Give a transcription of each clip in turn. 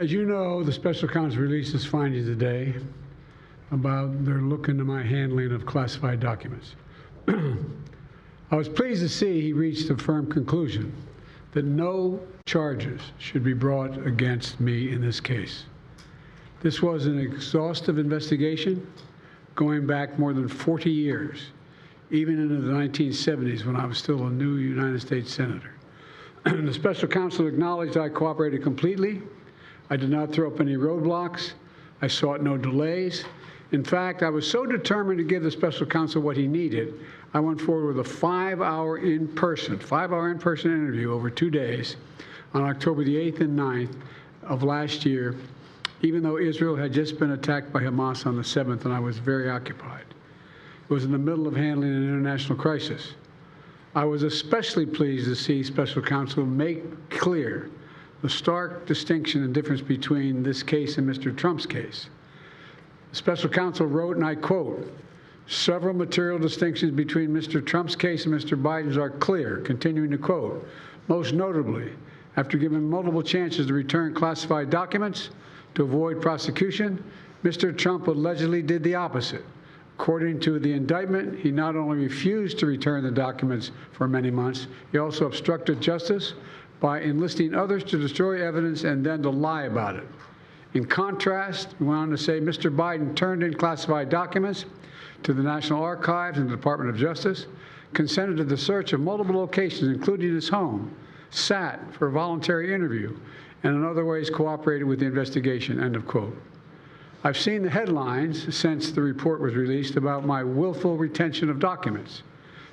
As you know, the special counsel released his findings today about their look into my handling of classified documents. I was pleased to see he reached a firm conclusion that no charges should be brought against me in this case. This was an exhaustive investigation going back more than 40 years, even into the 1970s when I was still a new United States Senator. The special counsel acknowledged I cooperated completely. I did not throw up any roadblocks. I sought no delays. In fact, I was so determined to give the special counsel what he needed, I went forward with a 5-hour in-person interview over 2 days on October the 8th and 9th of last year, even though Israel had just been attacked by Hamas on the 7th and I was very occupied. It was in the middle of handling an international crisis. I was especially pleased to see special counsel make clear the stark distinction and difference between this case and Mr. Trump's case. The special counsel wrote, and I quote, "Several material distinctions between Mr. Trump's case and Mr. Biden's are clear," continuing to quote, "Most notably, after given multiple chances to return classified documents to avoid prosecution, Mr. Trump allegedly did the opposite. According to the indictment, he not only refused to return the documents for many months, he also obstructed justice by enlisting others to destroy evidence and then to lie about it. In contrast," he went on to say, "Mr. Biden turned in classified documents to the National Archives and the Department of Justice, consented to the search of multiple locations, including his home, sat for a voluntary interview, and in other ways cooperated with the investigation," end of quote. I've seen the headlines since the report was released about my willful retention of documents.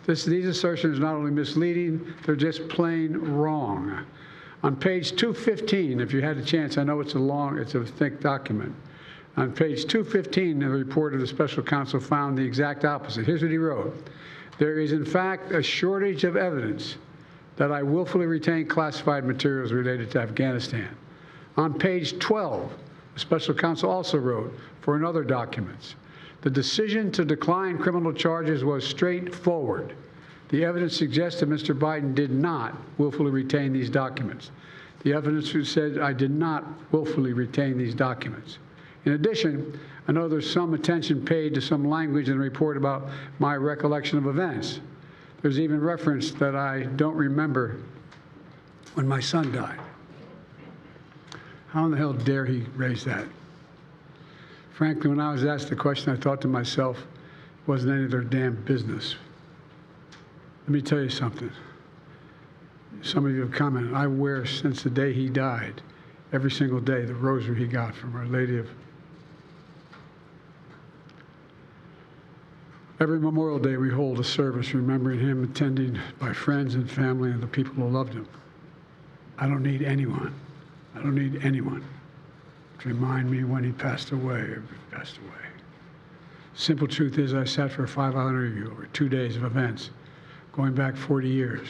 These assertions are not only misleading, they're just plain wrong. On page 215, if you had a chance, I know it's a thick document. On page 215, the report of the special counsel found the exact opposite. Here's what he wrote. "There is, in fact, a shortage of evidence that I willfully retained classified materials related to Afghanistan." On page 12, the special counsel also wrote, for another documents, "The decision to decline criminal charges was straightforward. The evidence suggests that Mr. Biden did not willfully retain these documents. The evidence said I did not willfully retain these documents. In addition, I know there's some attention paid to some language in the report about my recollection of events. There's even reference that I don't remember when my son died. How in the hell dare he raise that? Frankly, when I was asked the question, I thought to myself, it wasn't any of their damn business. Let me tell you something. Some of you have commented, I wear since the day he died, every single day, the rosary he got from Our Lady of... Every Memorial Day we hold a service remembering him, attended by friends and family and the people who loved him. I don't need anyone to remind me when he passed away or if he passed away. Simple truth is I sat for a 5-hour interview over 2 days of events going back 40 years.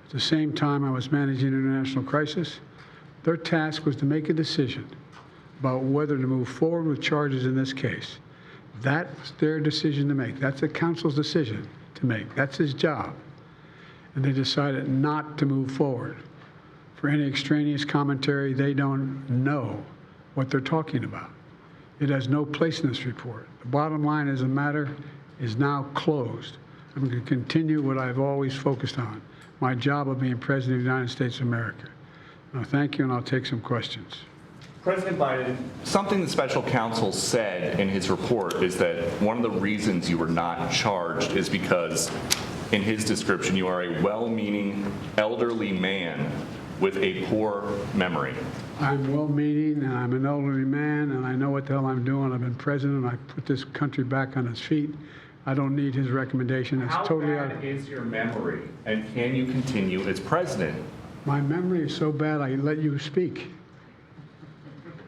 At the same time I was managing an international crisis, their task was to make a decision about whether to move forward with charges in this case. That's their decision to make. That's the counsel's decision to make. That's his job. And they decided not to move forward. For any extraneous commentary, they don't know what they're talking about. It has no place in this report. The bottom line is the matter is now closed. I'm going to continue what I've always focused on, my job of being President of the United States of America. Thank you, and I'll take some questions. President Biden, something the special counsel said in his report is that one of the reasons you were not charged is because, in his description, you are a well-meaning elderly man with a poor memory. I'm well-meaning, and I'm an elderly man, and I know what the hell I'm doing. I've been president, and I put this country back on its feet. I don't need his recommendation. It's totally How bad is your memory, and can you continue as president? My memory is so bad I let you speak.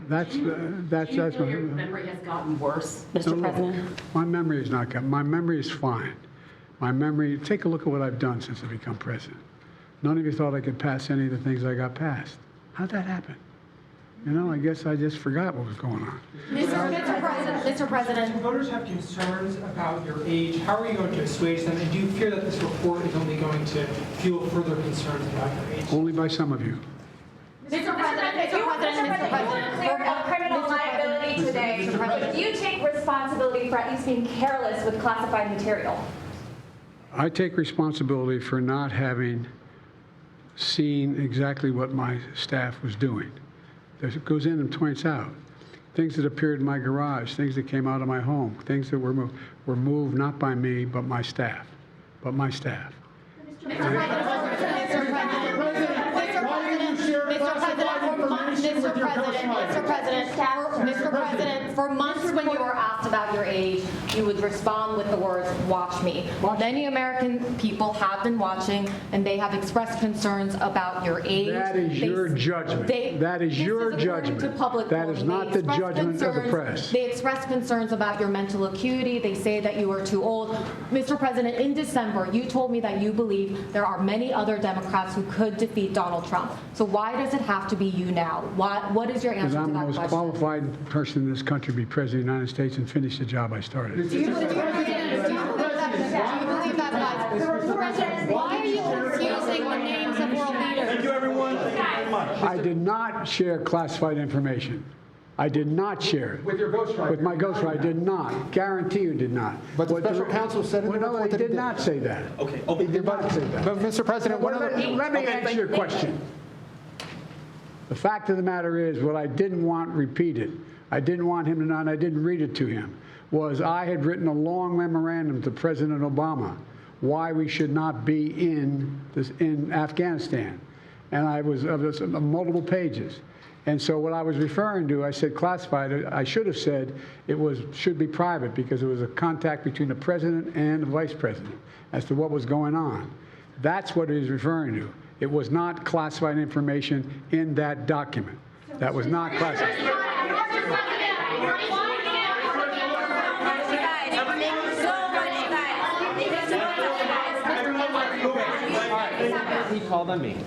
That's Do you feel your memory has gotten worse, Mr. President? My memory is not gotten. My memory is fine. My memory. Take a look at what I've done since I've become president. None of you thought I could pass any of the things I got passed. How'd that happen? You know, I guess I just forgot what was going on. Mr. President. Voters have concerns about your age. How are you going to assuage them? And do you fear that this report is only going to fuel further concerns about your age? Only by some of you. Mr. President, were cleared of criminal liability today, but do you take responsibility for at least being careless with classified material? I take responsibility for not having seen exactly what my staff was doing. It goes in and points out things that appeared in my garage, things that came out of my home, things that were moved not by me, but my staff. Mr. President, for months when you were asked about your age, you would respond with the words, "Watch me." Many American people have been watching, and they have expressed concerns about your age. That is your judgment. That is your judgment. That is not the judgment of the press. They express concerns about your mental acuity. They say that you are too old. Mr. President, in December, you told me that you believe there are many other Democrats who could defeat Donald Trump. So why does it have to be you now? What is your answer to that Because I'm the question? most qualified person in this country to be President of the United States and finish the job I started. Do you believe that? Why are you confusing the names of world leaders? Thank you, everyone. Thank you very much. I did not share classified information. I did not share it. With your ghostwriter. With my ghostwriter, I did not. Guarantee you did not. But the What special counsel said in the Well, no, report they that he did not say that. Okay. He did not say that. But Mr. President, one of the... Let me answer your question. The fact of the matter is, what I didn't want repeated, I didn't want him to know, and I didn't read it to him, was I had written a long memorandum to President Obama why we should not be in Afghanistan. And I was of multiple pages. And so what I was referring to, I said classified. I should have said it should be private because it was a contact between the president and the vice president as to what was going on. That's what he was referring to. It was not classified information in that document. That was not classified. He called on me.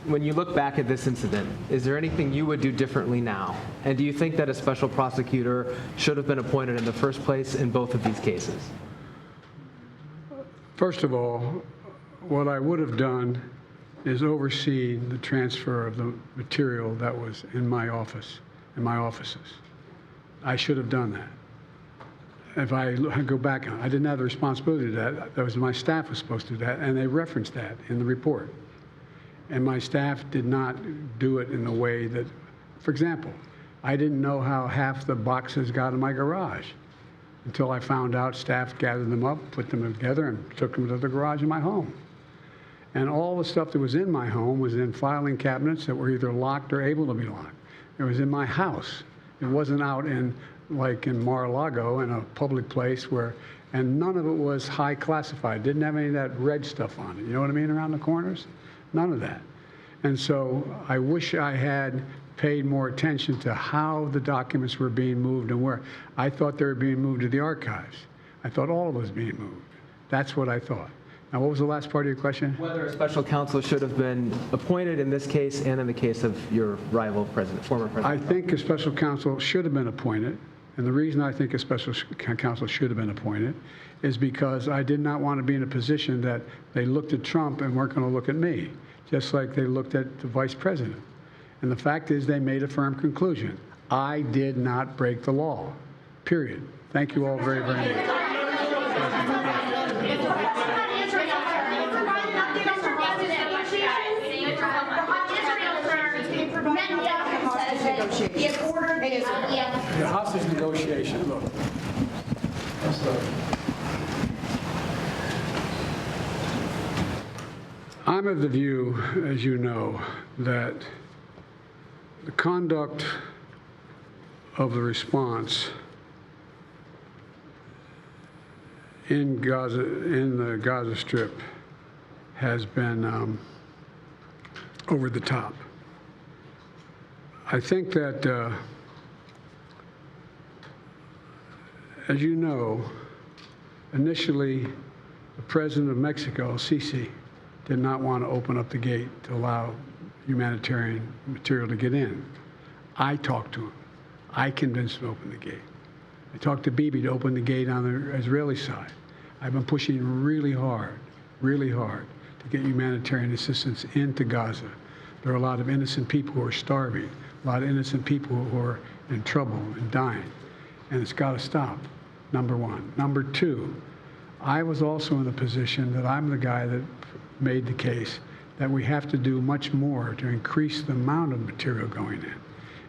When you look back at this incident, is there anything you would do differently now? And do you think that a special prosecutor should have been appointed in the first place in both of these cases? First of all, what I would have done is oversee the transfer of the material that was in my office, in my offices. I should have done that. If I go back, I didn't have the responsibility to do that. That was my staff was supposed to do that, and they referenced that in the report. And my staff did not do it in a way that, for example, I didn't know how half the boxes got in my garage until I found out staff gathered them up, put them together, and took them to the garage in my home. And all the stuff that was in my home was in filing cabinets that were either locked or able to be locked. It was in my house. It wasn't out in, like in Mar-a-Lago, in a public place where, and none of it was high classified. Didn't have any of that red stuff on it. You know what I mean, around the corners? None of that. And so I wish I had paid more attention to how the documents were being moved and where. I thought they were being moved to the archives. I thought all of it was being moved. That's what I thought. Now, what was the last part of your question? Whether a special counsel should have been appointed in this case and in the case of your rival president, former president. I think a special counsel should have been appointed. And the reason I think a special counsel should have been appointed is because I did not want to be in a position that they looked at Trump and weren't going to look at me, just like they looked at the vice president. And the fact is they made a firm conclusion. I did not break the law, period. Thank you all very, very much. The hostage negotiation, look. I'm of the view, as you know, that the conduct of the response in Gaza, in the Gaza Strip, has been over the top. I think that, as you know, initially, the president of Mexico, Sisi, did not want to open up the gate to allow humanitarian material to get in. I talked to him. I convinced him to open the gate. I talked to Bibi to open the gate on the Israeli side. I've been pushing really hard to get humanitarian assistance into Gaza. There are a lot of innocent people who are starving, a lot of innocent people who are in trouble and dying. And it's got to stop, number one. Number two, I was also in the position that I'm the guy that made the case that we have to do much more to increase the amount of material going in,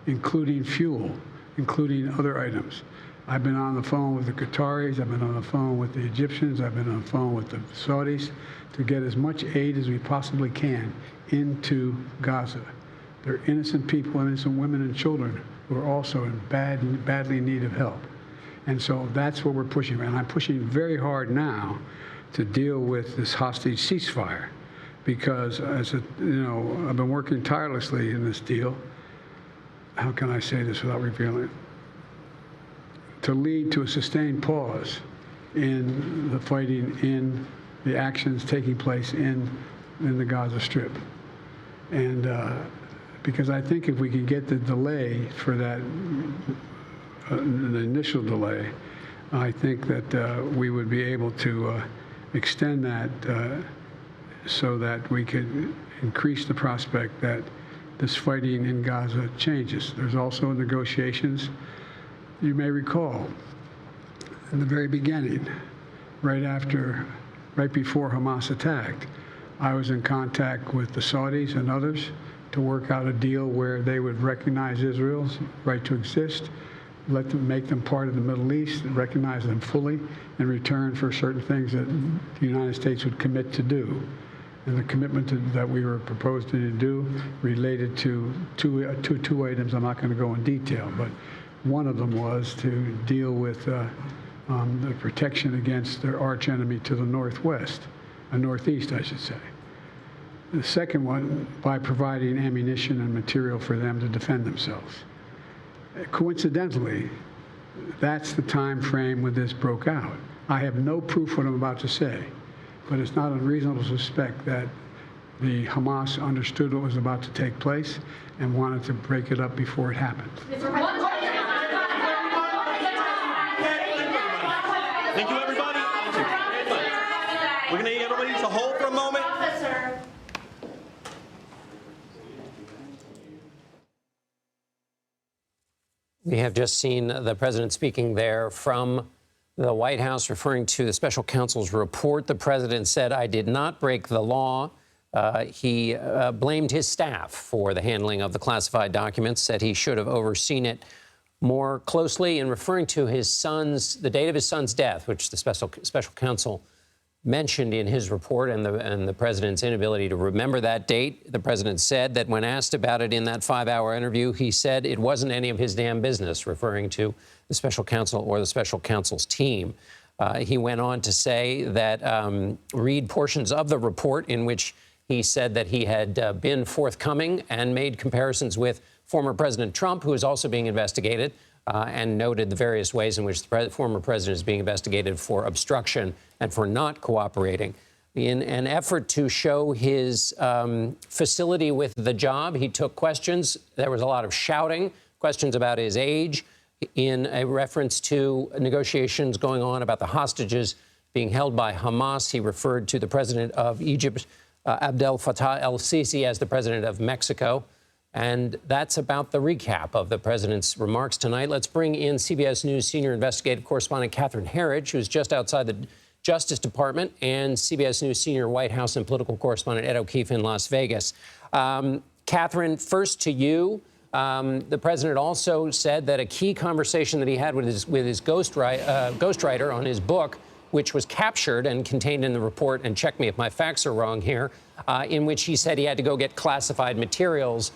including fuel, including other items. I've been on the phone with the Qataris, I've been on the phone with the Egyptians, I've been on the phone with the Saudis to get as much aid as we possibly can into Gaza. There are innocent people, innocent women and children who are also in badly in need of help. And so that's what we're pushing. And I'm pushing very hard now to deal with this hostage ceasefire because, I've been working tirelessly in this deal. How can I say this without revealing it? To lead to a sustained pause in the fighting, in the actions taking place in the Gaza Strip. And because I think if we can get the delay for that, the initial delay, I think that we would be able to extend that so that we could increase the prospect that this fighting in Gaza changes. There's also negotiations. You may recall, in the very beginning, right before Hamas attacked, I was in contact with the Saudis and others to work out a deal where they would recognize Israel's right to exist, make them part of the Middle East, and recognize them fully in return for certain things that the United States would commit to do. And the commitment that we were proposing to do related to two items. I'm not going to go in detail, but one of them was to deal with the protection against their arch enemy to the northwest, northeast, I should say. The second one, by providing ammunition and material for them to defend themselves. Coincidentally, that's the time frame when this broke out. I have no proof what I'm about to say, but it's not unreasonable to suspect that the Hamas understood what was about to take place and wanted to break it up before it happened. Thank you, everybody. We're going to need everybody to hold for a moment. We have just seen the president speaking there from the White House, referring to the special counsel's report. The president said, "I did not break the law." He blamed his staff for the handling of the classified documents, said he should have overseen it more closely, in referring to the date of his son's death, which the special counsel mentioned in his report, and the president's inability to remember that date. The president said that when asked about it in that 5-hour interview, he said it wasn't any of his damn business, referring to the special counsel or the special counsel's team. He went on to say that read portions of the report in which he said that he had been forthcoming and made comparisons with former President Trump, who is also being investigated, and noted the various ways in which the former president is being investigated for obstruction and for not cooperating. In an effort to show his facility with the job, he took questions. There was a lot of shouting, questions about his age, in a reference to negotiations going on about the hostages being held by Hamas. He referred to the president of Egypt, Abdel Fattah el-Sisi, as the president of Mexico. And that's about the recap of the president's remarks tonight. Let's bring in CBS News senior investigative correspondent Catherine Herridge, who's just outside the Justice Department, and CBS News senior White House and political correspondent Ed O'Keefe in Las Vegas. Catherine, first to you. The president also said that a key conversation that he had with his ghostwriter on his book, which was captured and contained in the report, and check me if my facts are wrong here, in which he said he had to go get classified materials.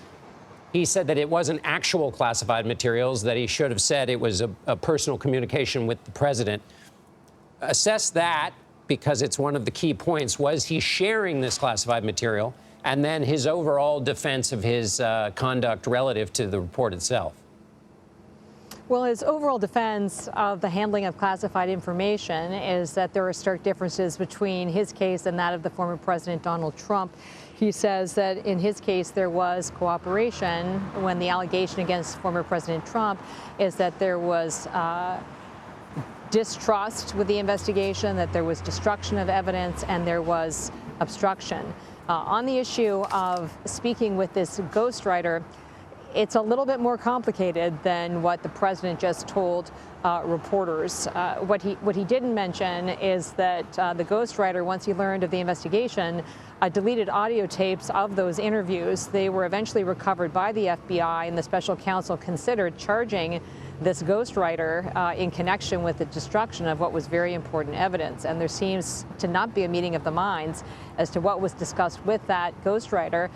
He said that it wasn't actual classified materials, that he should have said it was a personal communication with the president. Assess that, because it's one of the key points. Was he sharing this classified material? And then his overall defense of his conduct relative to the report itself. Well, his overall defense of the handling of classified information is that there are stark differences between his case and that of the former President Donald Trump. He says that in his case there was cooperation, when the allegation against former President Trump is that there was distrust with the investigation, that there was destruction of evidence, and there was obstruction. On the issue of speaking with this ghostwriter, it's a little bit more complicated than what the president just told reporters. What he didn't mention is that the ghostwriter, once he learned of the investigation, deleted audio tapes of those interviews. They were eventually recovered by the FBI, and the special counsel considered charging this ghostwriter in connection with the destruction of what was very important evidence. And there seems to not be a meeting of the minds as to what was discussed with that ghostwriter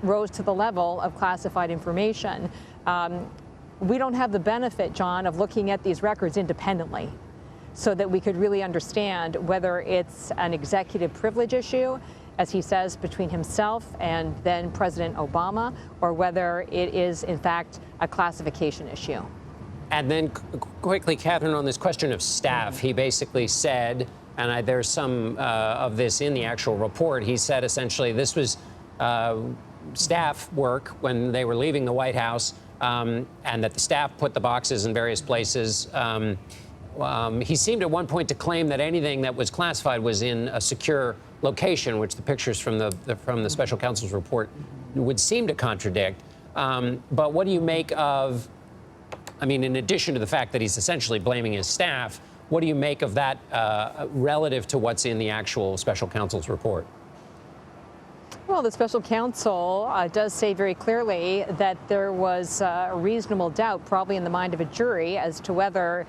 rose to the level of classified information. We don't have the benefit, John, of looking at these records independently so that we could really understand whether it's an executive privilege issue, as he says, between himself and then President Obama, or whether it is, in fact, a classification issue. And then quickly, Catherine, on this question of staff, he basically said, and there's some of this in the actual report, he said essentially this was staff work when they were leaving the White House, and that the staff put the boxes in various places. He seemed at one point to claim that anything that was classified was in a secure location, which the pictures from the special counsel's report would seem to contradict. But what do you make of, I mean, in addition to the fact that he's essentially blaming his staff, what do you make of that relative to what's in the actual special counsel's report? Well, the special counsel does say very clearly that there was a reasonable doubt, probably in the mind of a jury, as to whether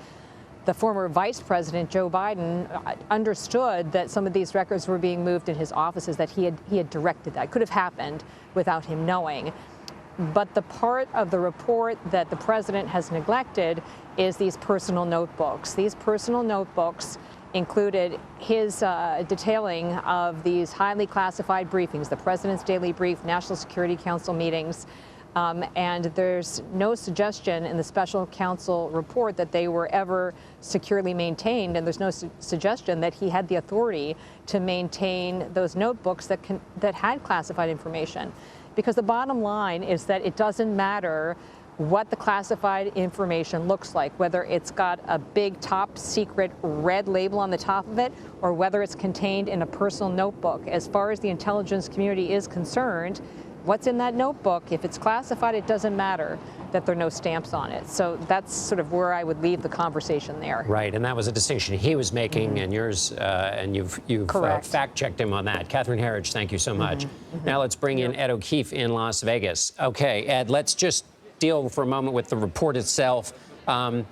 the former Vice President, Joe Biden, understood that some of these records were being moved in his offices, that he had directed that. It could have happened without him knowing. But the part of the report that the president has neglected is these personal notebooks. These personal notebooks included his detailing of these highly classified briefings, the President's Daily Brief, National Security Council meetings, and there's no suggestion in the special counsel report that they were ever securely maintained, and there's no suggestion that he had the authority to maintain those notebooks that had classified information. Because the bottom line is that it doesn't matter what the classified information looks like, whether it's got a big top secret red label on the top of it or whether it's contained in a personal notebook. As far as the intelligence community is concerned, what's in that notebook, if it's classified, it doesn't matter that there are no stamps on it. So that's sort of where I would leave the conversation there. Right, and that was a distinction he was making, and yours, and you've fact-checked him on that. Catherine Herridge, thank you so much. Now let's bring in Ed O'Keefe in Las Vegas. Okay, Ed, let's just deal for a moment with the report itself. Give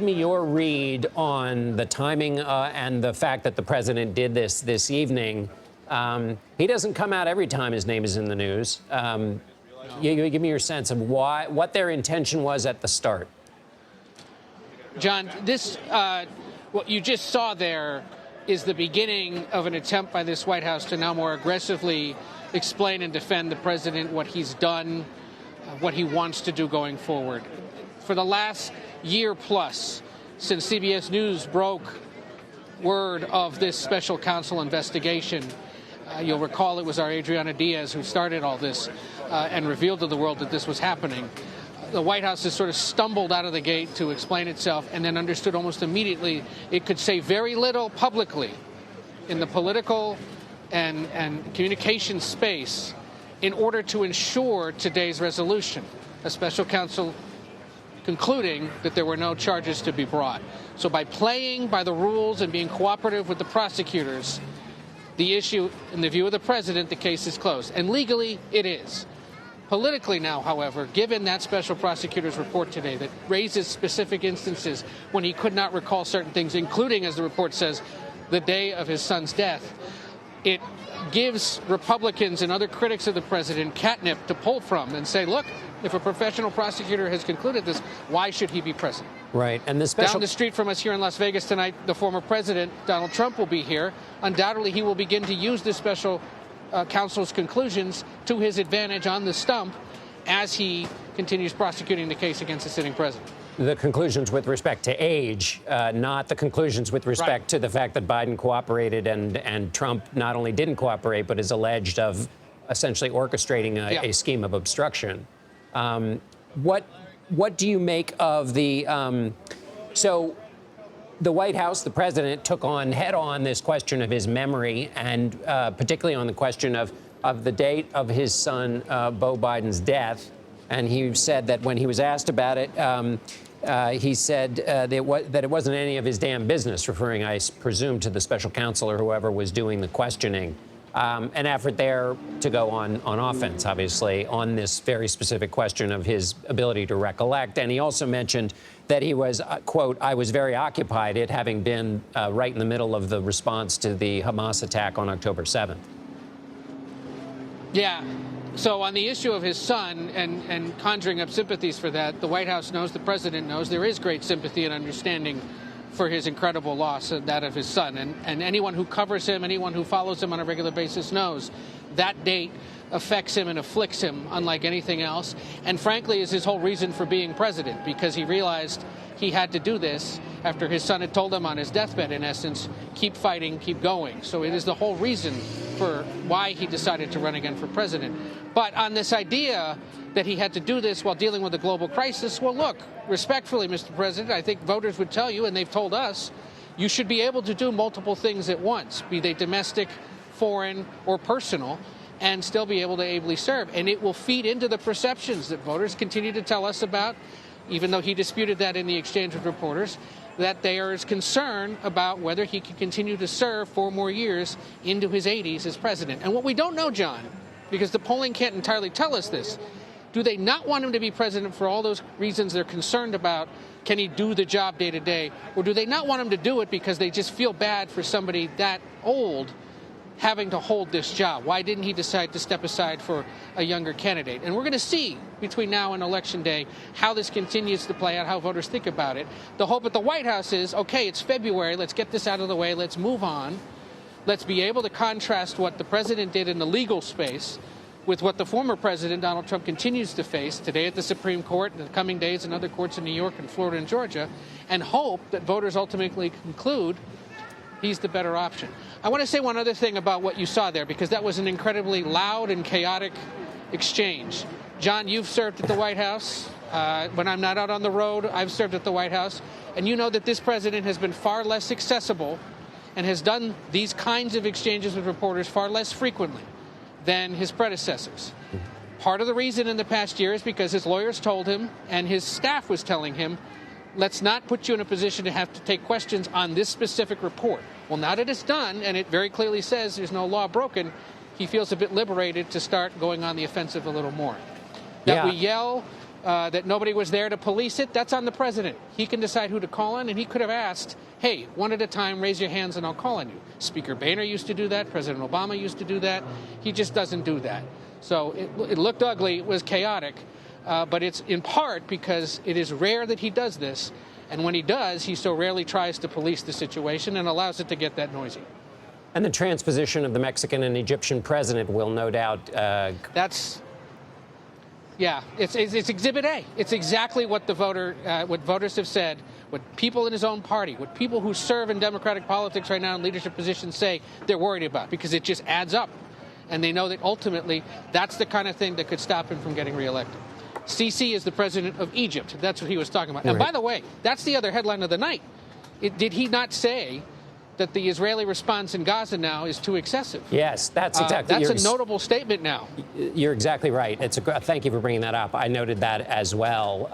me your read on the timing and the fact that the president did this evening. He doesn't come out every time his name is in the news. You give me your sense of what their intention was at the start. John, what you just saw there is the beginning of an attempt by this White House to now more aggressively explain and defend the president, what he's done, what he wants to do going forward. For the last year plus, since CBS News broke word of this special counsel investigation, you'll recall it was our Adriana Diaz who started all this and revealed to the world that this was happening. The White House has sort of stumbled out of the gate to explain itself and then understood almost immediately it could say very little publicly in the political and communication space in order to ensure today's resolution. A special counsel concluding that there were no charges to be brought. So by playing by the rules and being cooperative with the prosecutors, the issue, in the view of the president, the case is closed. And legally, it is. Politically now, however, given that special prosecutor's report today that raises specific instances when he could not recall certain things, including, as the report says, the day of his son's death, it gives Republicans and other critics of the president catnip to pull from and say, look, if a professional prosecutor has concluded this, why should he be present? Right. And down the street from us here in Las Vegas tonight, the former president, Donald Trump, will be here. Undoubtedly, he will begin to use this special counsel's conclusions to his advantage on the stump as he continues prosecuting the case against the sitting president. The conclusions with respect to age, not the conclusions with respect to the fact that Biden cooperated and Trump not only didn't cooperate, but is alleged of essentially orchestrating a scheme of obstruction. What do you make of the, so the White House, the president, took on head-on this question of his memory, and particularly on the question of the date of his son, Beau Biden's death. And he said that when he was asked about it, he said that it wasn't any of his damn business, referring, I presume, to the special counsel or whoever was doing the questioning. An effort there to go on offense, obviously, on this very specific question of his ability to recollect. And he also mentioned that he was, quote, I was very occupied, it having been right in the middle of the response to the Hamas attack on October 7th. Yeah. So on the issue of his son and conjuring up sympathies for that, the White House knows, the president knows, there is great sympathy and understanding for his incredible loss, that of his son. And anyone who covers him, anyone who follows him on a regular basis knows that date affects him and afflicts him unlike anything else. And frankly, is his whole reason for being president, because he realized he had to do this after his son had told him on his deathbed, in essence, keep fighting, keep going. So it is the whole reason for why he decided to run again for president. But on this idea that he had to do this while dealing with a global crisis, well, look, respectfully, Mr. President, I think voters would tell you, and they've told us, you should be able to do multiple things at once, be they domestic, foreign, or personal, and still be able to ably serve. And it will feed into the perceptions that voters continue to tell us about, even though he disputed that in the exchange with reporters, that there is concern about whether he can continue to serve 4 more years into his 80s as president. And what we don't know, John, because the polling can't entirely tell us this, do they not want him to be president for all those reasons they're concerned about? Can he do the job day to day? Or do they not want him to do it because they just feel bad for somebody that old having to hold this job? Why didn't he decide to step aside for a younger candidate? And we're going to see between now and Election Day how this continues to play out, how voters think about it. The hope at the White House is, okay, it's February, let's get this out of the way, let's move on. Let's be able to contrast what the president did in the legal space with what the former president, Donald Trump, continues to face today at the Supreme Court, in the coming days in other courts in New York and Florida and Georgia, and hope that voters ultimately conclude he's the better option. I want to say one other thing about what you saw there, because that was an incredibly loud and chaotic exchange. John, you've served at the White House. When I'm not out on the road, I've served at the White House. And you know that this president has been far less accessible and has done these kinds of exchanges with reporters far less frequently than his predecessors. Part of the reason in the past year is because his lawyers told him and his staff was telling him, let's not put you in a position to have to take questions on this specific report. Well, now that it's done, and it very clearly says there's no law broken, he feels a bit liberated to start going on the offensive a little more. That we yell that nobody was there to police it, that's on the president. He can decide who to call on, and he could have asked, hey, one at a time, raise your hands and I'll call on you. Speaker Boehner used to do that. President Obama used to do that. He just doesn't do that. So it looked ugly. It was chaotic. But it's in part because it is rare that he does this. And when he does, he so rarely tries to police the situation and allows it to get that noisy. And the transposition of the Mexican and Egyptian president will no doubt... It's Exhibit A. It's exactly what what voters have said, what people in his own party, what people who serve in Democratic politics right now in leadership positions say they're worried about, because it just adds up. And they know that ultimately that's the kind of thing that could stop him from getting reelected. Sisi is the president of Egypt. That's what he was talking about. And by the way, that's the other headline of the night. Did he not say that the Israeli response in Gaza now is too excessive? Yes, that's exactly. That's a notable statement now. You're exactly right. Thank you for bringing that up. I noted that as well.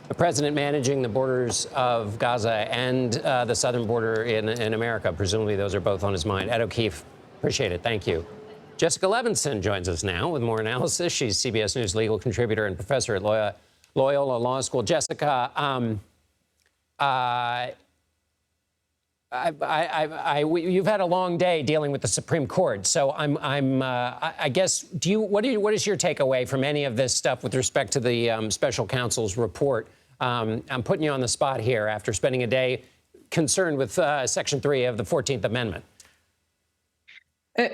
The president managing the borders of Gaza and the southern border in America. Presumably those are both on his mind. Ed O'Keefe, appreciate it. Thank you. Jessica Levinson joins us now with more analysis. She's CBS News legal contributor and professor at Loyola Law School. Jessica, you've had a long day dealing with the Supreme Court, so I guess what is your takeaway from any of this stuff with respect to the special counsel's report? I'm putting you on the spot here after spending a day concerned with Section 3 of the 14th Amendment.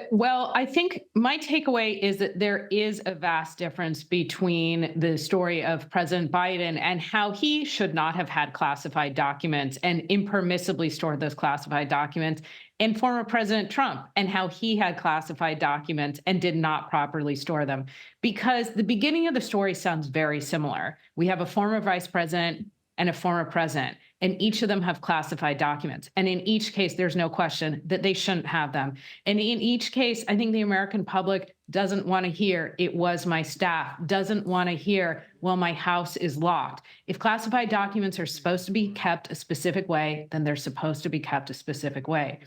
Well, I think my takeaway is that there is a vast difference between the story of President Biden and how he should not have had classified documents and impermissibly stored those classified documents, and former President Trump and how he had classified documents and did not properly store them. Because the beginning of the story sounds very similar. We have a former vice president and a former president, and each of them have classified documents. And in each case, there's no question that they shouldn't have them. And in each case, I think the American public doesn't want to hear, it was my staff, doesn't want to hear, well, my house is locked. If classified documents are supposed to be kept a specific way, then they're supposed to be kept a specific way.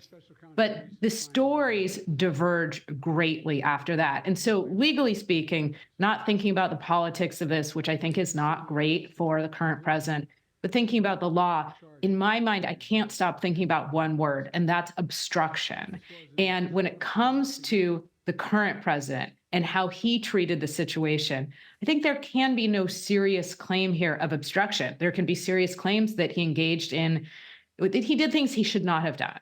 But the stories diverge greatly after that. And so legally speaking, not thinking about the politics of this, which I think is not great for the current president, but thinking about the law, in my mind, I can't stop thinking about one word, and that's obstruction. And when it comes to the current president and how he treated the situation, I think there can be no serious claim here of obstruction. There can be serious claims that he engaged in, that he did things he should not have done.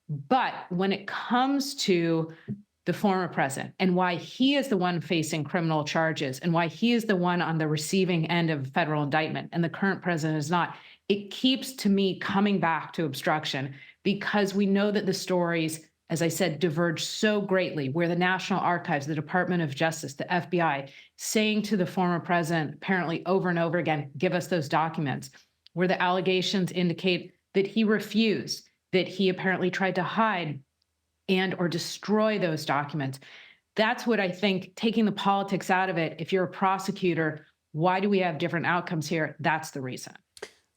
But when it comes to the former president and why he is the one facing criminal charges and why he is the one on the receiving end of federal indictment and the current president is not, it keeps to me coming back to obstruction, because we know that the stories, as I said, diverge so greatly, where the National Archives, the Department of Justice, the FBI, saying to the former president apparently over and over again, give us those documents, where the allegations indicate that he refused, that he apparently tried to hide and or destroy those documents. That's what I think, taking the politics out of it, if you're a prosecutor, why do we have different outcomes here? That's the reason.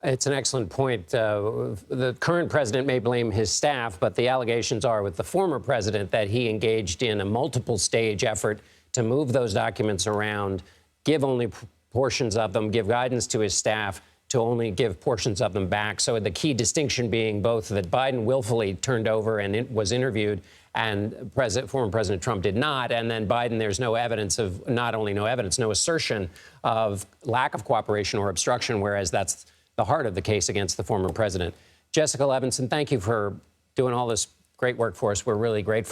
It's an excellent point. The current president may blame his staff, but the allegations are with the former president that he engaged in a multiple stage effort to move those documents around, give only portions of them, give guidance to his staff to only give portions of them back. So the key distinction being both that Biden willfully turned over and was interviewed, and former President Trump did not. And then Biden, there's no evidence of, not only no evidence, no assertion of lack of cooperation or obstruction, whereas that's the heart of the case against the former president. Jessica Levinson, thank you for doing all this great work for us. We're really grateful.